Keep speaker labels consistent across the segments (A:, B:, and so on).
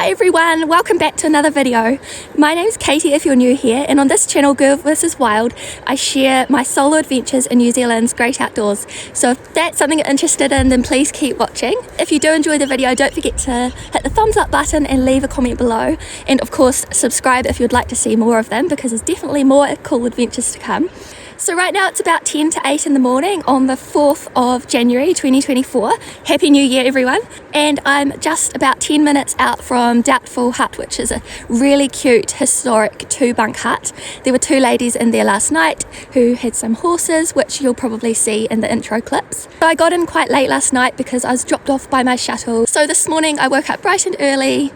A: Hi everyone, welcome back to another video. My name's Katie if you're new here, and on this channel, Girl vs Wild, I share my solo adventures in New Zealand's great outdoors. So if that's something you're interested in, then please keep watching. If you do enjoy the video, don't forget to hit the thumbs up button and leave a comment below. And of course, subscribe if you'd like to see more of them, because there's definitely more cool adventures to come. So right now it's about 10 to 8 in the morning on the 4th of January 2024. Happy New Year everyone. And I'm just about 10 minutes out from Doubtful Hut, which is a really cute historic 2-bunk hut. There were 2 ladies in there last night who had some horses, which you'll probably see in the intro clips. So I got in quite late last night because I was dropped off by my shuttle. So this morning I woke up bright and early.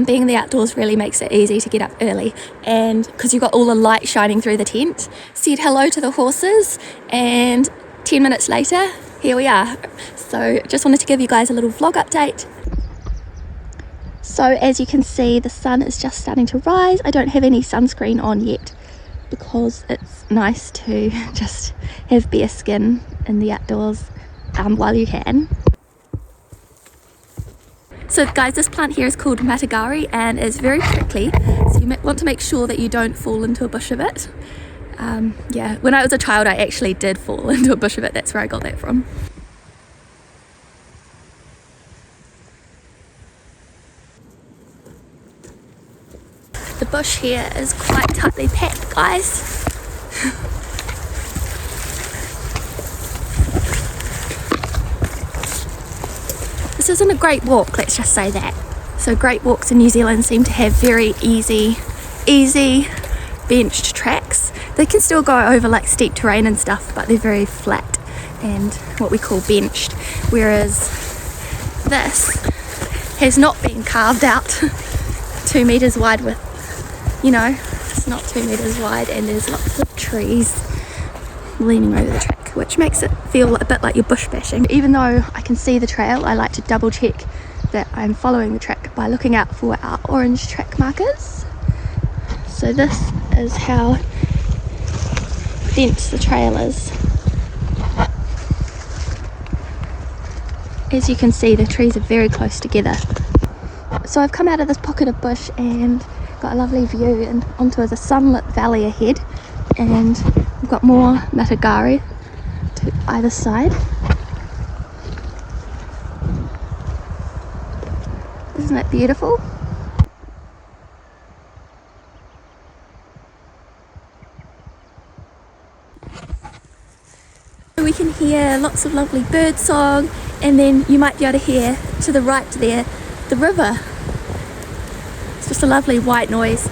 A: Being in the outdoors really makes it easy to get up early, and because you've got all the light shining through the tent. Said hello to the horses, and 10 minutes later here we are. So just wanted to give you guys a little vlog update. So as you can see, the sun is just starting to rise. I don't have any sunscreen on yet because it's nice to just have bare skin in the outdoors while you can. So guys, this plant here is called matagari and is very prickly, so you want to make sure that you don't fall into a bush of it. Yeah, when I was a child I actually did fall into a bush of it, that's where I got that from. The bush here is quite tightly packed, guys. This isn't a great walk, let's just say that. So great walks in New Zealand seem to have very easy benched tracks. They can still go over like steep terrain and stuff, but they're very flat and what we call benched. Whereas this has not been carved out 2 meters wide with, you know, it's not 2 meters wide, and there's lots of trees leaning over the track, which makes it feel a bit like you're bush bashing. Even though I can see the trail, I like to double check that I'm following the track by looking out for our orange track markers. So this is how dense the trail is. As you can see, the trees are very close together. So I've come out of this pocket of bush and got a lovely view and onto the sunlit valley ahead, and we've got more matagari to either side. Isn't it beautiful? We can hear lots of lovely bird song, and then you might be able to hear to the right there the river. It's just a lovely white noise,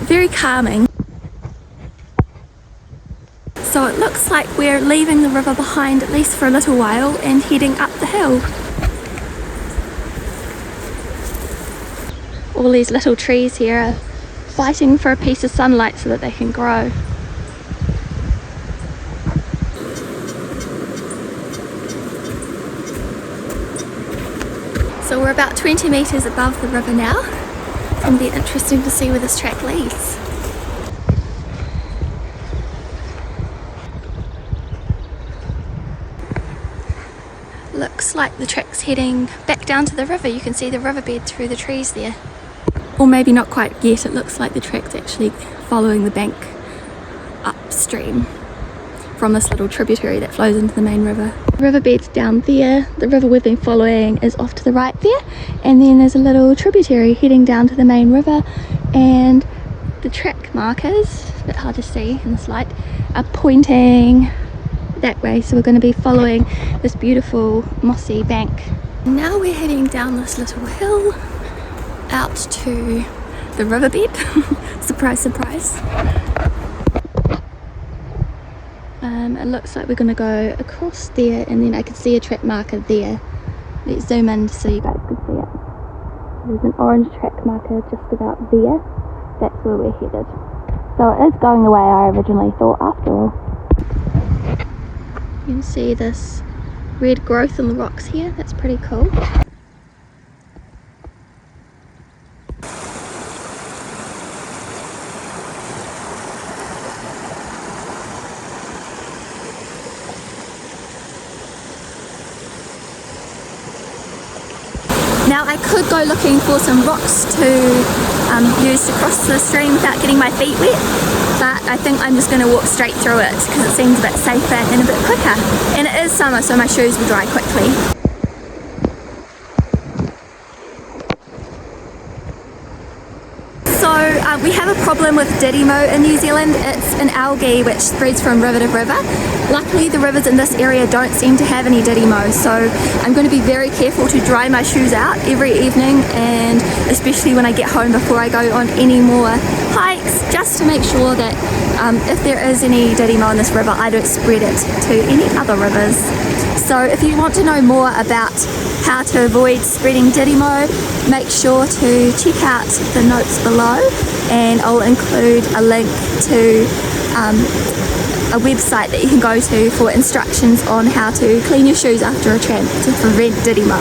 A: very calming. So it looks like we're leaving the river behind, at least for a little while, and heading up the hill. All these little trees here are fighting for a piece of sunlight so that they can grow. So we're about 20 metres above the river now. It's going to be interesting to see where this track leads. Looks like the track's heading back down to the river. You can see the riverbed through the trees there. Or maybe not quite yet, it looks like the track's actually following the bank upstream from this little tributary that flows into the main river. The riverbed's down there, the river we've been following is off to the right there, and then there's a little tributary heading down to the main river, and the track markers, a bit hard to see in this light, are pointing that way, so we're going to be following this beautiful mossy bank. Now we're heading down this little hill out to the riverbed. Surprise, surprise. It looks like we're going to go across there, and then I can see a track marker there. Let's zoom in so you guys can see it. There's an orange track marker just about there. That's where we're headed. So it is going the way I originally thought after all. You can see this red growth on the rocks here, that's pretty cool. Now I could go looking for some rocks to use to cross the stream without getting my feet wet, but I think I'm just going to walk straight through it because it seems a bit safer and a bit quicker. And it is summer, so my shoes will dry quickly. So we have a problem with Didymo in New Zealand. It's an algae which spreads from river to river. Luckily the rivers in this area don't seem to have any Didymo, so I'm going to be very careful to dry my shoes out every evening, and especially when I get home before I go on any more hikes, just to make sure that if there is any Didymo in this river, I don't spread it to any other rivers. So if you want to know more about how to avoid spreading Didymo, make sure to check out the notes below, and I'll include a link to a website that you can go to for instructions on how to clean your shoes after a tramp to prevent Didymo.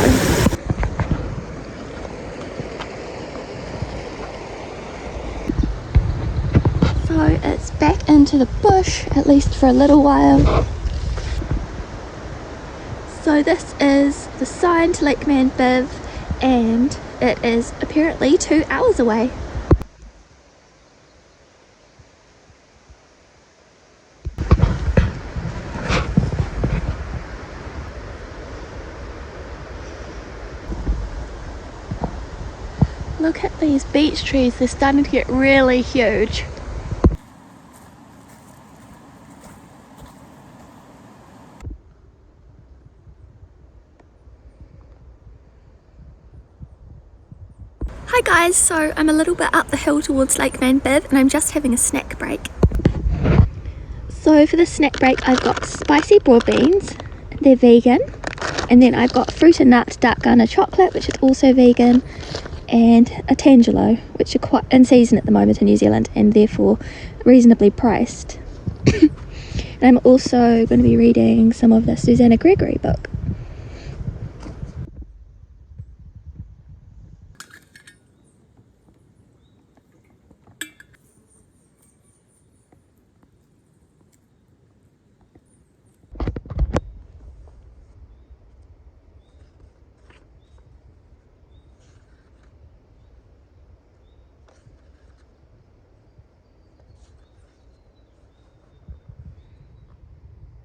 A: So it's back into the bush, at least for a little while. So this is the sign to Lake Man Biv, and it is apparently 2 hours away. Look at these beech trees, they're starting to get really huge. Hi guys, so I'm a little bit up the hill towards Lake Man Biv and I'm just having a snack break. So for the snack break I've got spicy broad beans, they're vegan, and then I've got fruit and nut dark Ghana chocolate, which is also vegan, and a tangelo, which are quite in season at the moment in New Zealand and therefore reasonably priced. And I'm also going to be reading some of the Susanna Gregory book.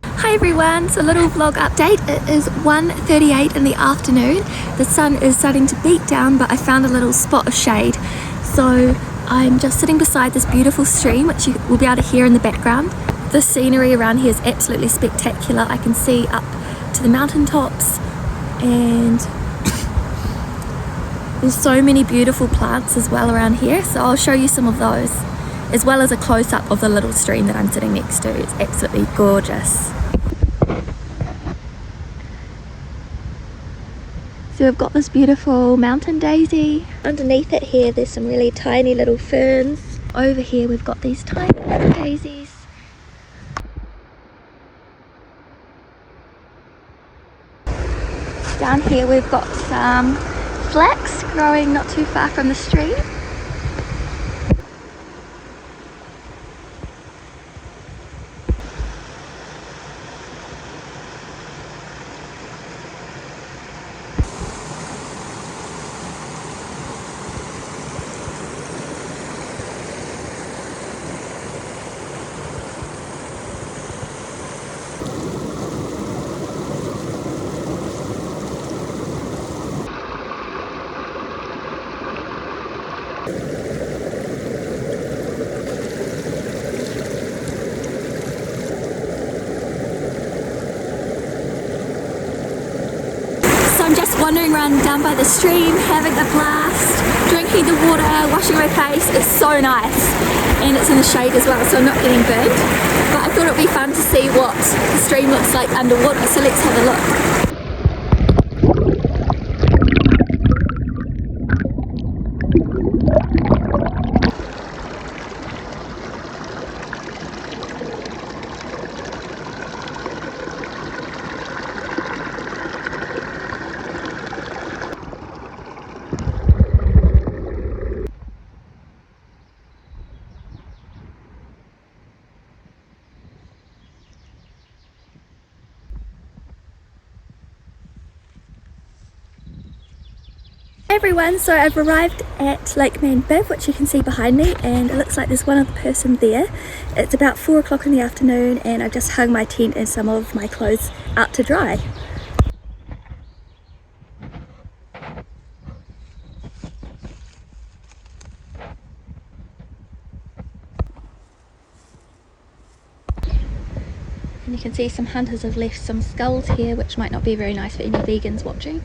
A: Hi everyone, so a little vlog update. It is 1:38 in the afternoon. The sun is starting to beat down, but I found a little spot of shade. So I'm just sitting beside this beautiful stream, which you will be able to hear in the background. The scenery around here is absolutely spectacular. I can see up to the mountaintops, and there's so many beautiful plants as well around here. So I'll show you some of those, as well as a close-up of the little stream that I'm sitting next to. It's absolutely gorgeous. So we've got this beautiful mountain daisy. Underneath it here there's some really tiny little ferns. Over here we've got these tiny little daisies. Down here we've got some flax growing not too far from the stream. I'm just wandering around down by the stream, having a blast, drinking the water, washing my face. It's so nice, and it's in the shade as well, so I'm not getting burned. But I thought it would be fun to see what the stream looks like underwater, so let's have a look. Hey everyone, so I've arrived at Lake Man Bivouac, which you can see behind me, and it looks like there's one other person there. It's about 4 o'clock in the afternoon and I've just hung my tent and some of my clothes out to dry. And you can see some hunters have left some skulls here, which might not be very nice for any vegans watching.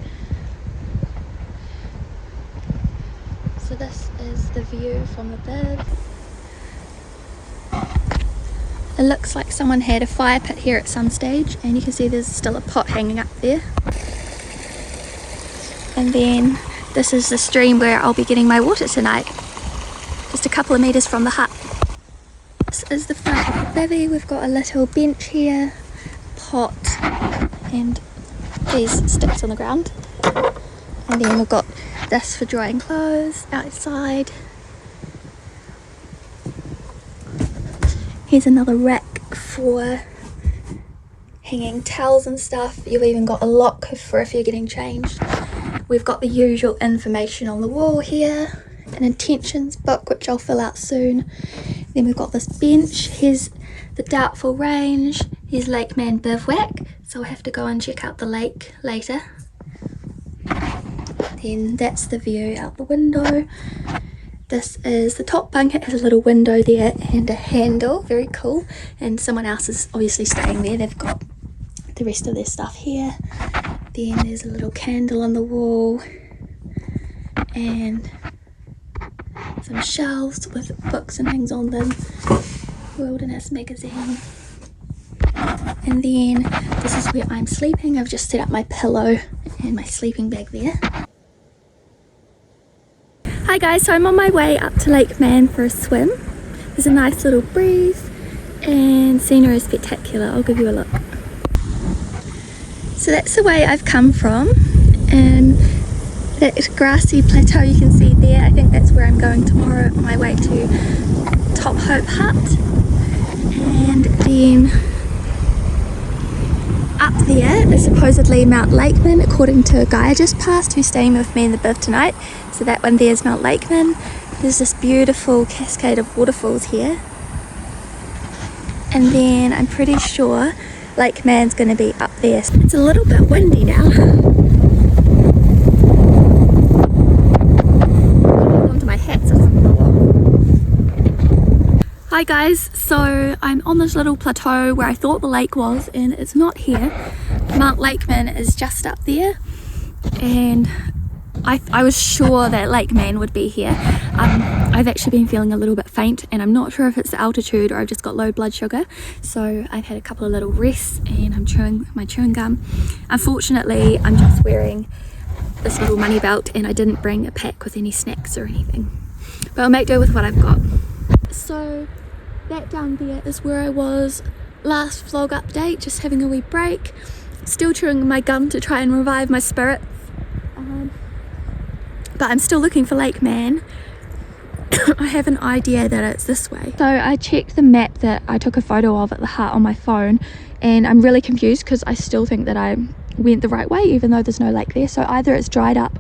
A: So this is the view from the Biv. It looks like someone had a fire pit here at some stage, and you can see there's still a pot hanging up there. And then this is the stream where I'll be getting my water tonight, just a couple of metres from the hut. This is the front of the bivvy. We've got a little bench here, pot, and these sticks on the ground. And then we've got this for drying clothes outside. Here's another rack for hanging towels and stuff. You've even got a lock for if you're getting changed. We've got the usual information on the wall here, an intentions book which I'll fill out soon. Then we've got this bench. Here's the Doubtful range. Here's Lake Man Bivouac, so we'll have to go and check out the lake later. Then that's the view out the window. This is the top bunk. It has a little window there and a handle, very cool. And someone else is obviously staying there. They've got the rest of their stuff here. Then there's a little candle on the wall and some shelves with books and things on them. Wilderness magazine. And then this is where I'm sleeping. I've just set up my pillow and my sleeping bag there. Hi guys, so I'm on my way up to Lake Man for a swim. There's a nice little breeze and scenery is spectacular. I'll give you a look. So that's the way I've come from, and that grassy plateau you can see there, I think that's where I'm going tomorrow on my way to Top Hope Hut. And then up there is supposedly Mount Lakeman, according to a guy I just passed who's staying with me in the Biv tonight. So that one there is Mount Lakeman. There's this beautiful cascade of waterfalls here. And then I'm pretty sure Lake Man's going to be up there. It's a little bit windy now. Onto my hat so it doesn't blow off. Hi guys, so I'm on this little plateau where I thought the lake was, and it's not here. Mount Lakeman is just up there, and I was sure that Lake Man would be here. I've actually been feeling a little bit faint, and I'm not sure if it's the altitude or I've just got low blood sugar. So I've had a couple of little rests and I'm chewing my chewing gum. Unfortunately, I'm just wearing this little money belt and I didn't bring a pack with any snacks or anything. But I'll make do with what I've got. So that down there is where I was last vlog update, just having a wee break. Still chewing my gum to try and revive my spirits. But I'm still looking for Lake Man. I have an idea that it's this way. So I checked the map that I took a photo of at the hut on my phone, and I'm really confused because I still think that I went the right way even though there's no lake there. So either it's dried up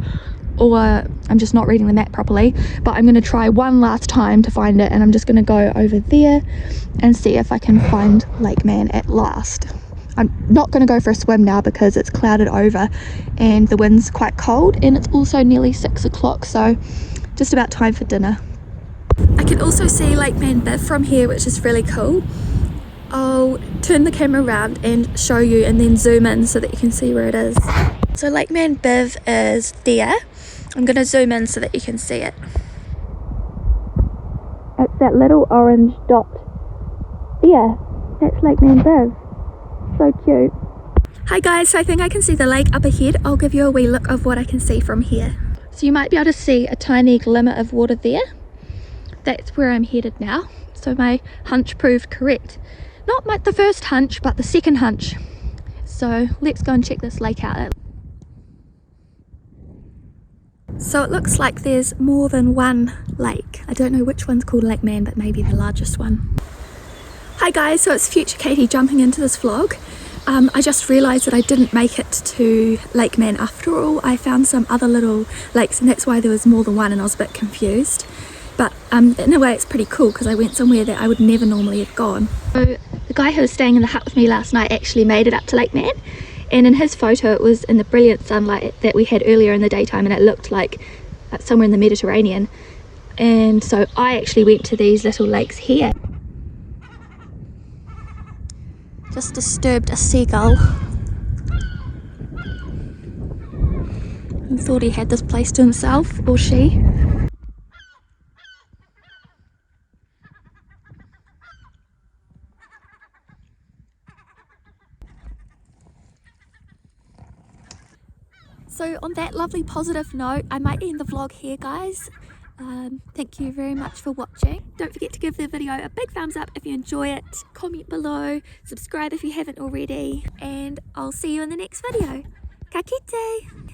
A: or I'm just not reading the map properly. But I'm going to try one last time to find it, and I'm just going to go over there and see if I can find Lake Man at last. I'm not going to go for a swim now because it's clouded over and the wind's quite cold, and it's also nearly 6 o'clock, so just about time for dinner. I can also see Lake Man Biv from here, which is really cool. I'll turn the camera around and show you and then zoom in so that you can see where it is. So Lake Man Biv is there. I'm going to zoom in so that you can see it. It's that little orange dot there. That's Lake Man Biv. So cute. Hi guys, so I think I can see the lake up ahead. I'll give you a wee look of what I can see from here. So you might be able to see a tiny glimmer of water there. That's where I'm headed now. So my hunch proved correct. Not the first hunch, but the second hunch. So let's go and check this lake out. So it looks like there's more than one lake. I don't know which one's called Lake Man, but maybe the largest one. Hi guys, so it's future Katie jumping into this vlog. I just realised that I didn't make it to Lake Man after all. I found some other little lakes, and that's why there was more than one, and I was a bit confused. But in a way it's pretty cool because I went somewhere that I would never normally have gone. So the guy who was staying in the hut with me last night actually made it up to Lake Man, and in his photo it was in the brilliant sunlight that we had earlier in the daytime, and it looked like somewhere in the Mediterranean. And so I actually went to these little lakes here. Just disturbed a seagull and thought he had this place to himself, or she. So on that lovely positive note, I might end the vlog here, guys. Thank you very much for watching. Don't forget to give the video a big thumbs up if you enjoy it, comment below, subscribe if you haven't already, and I'll see you in the next video. Ka kite!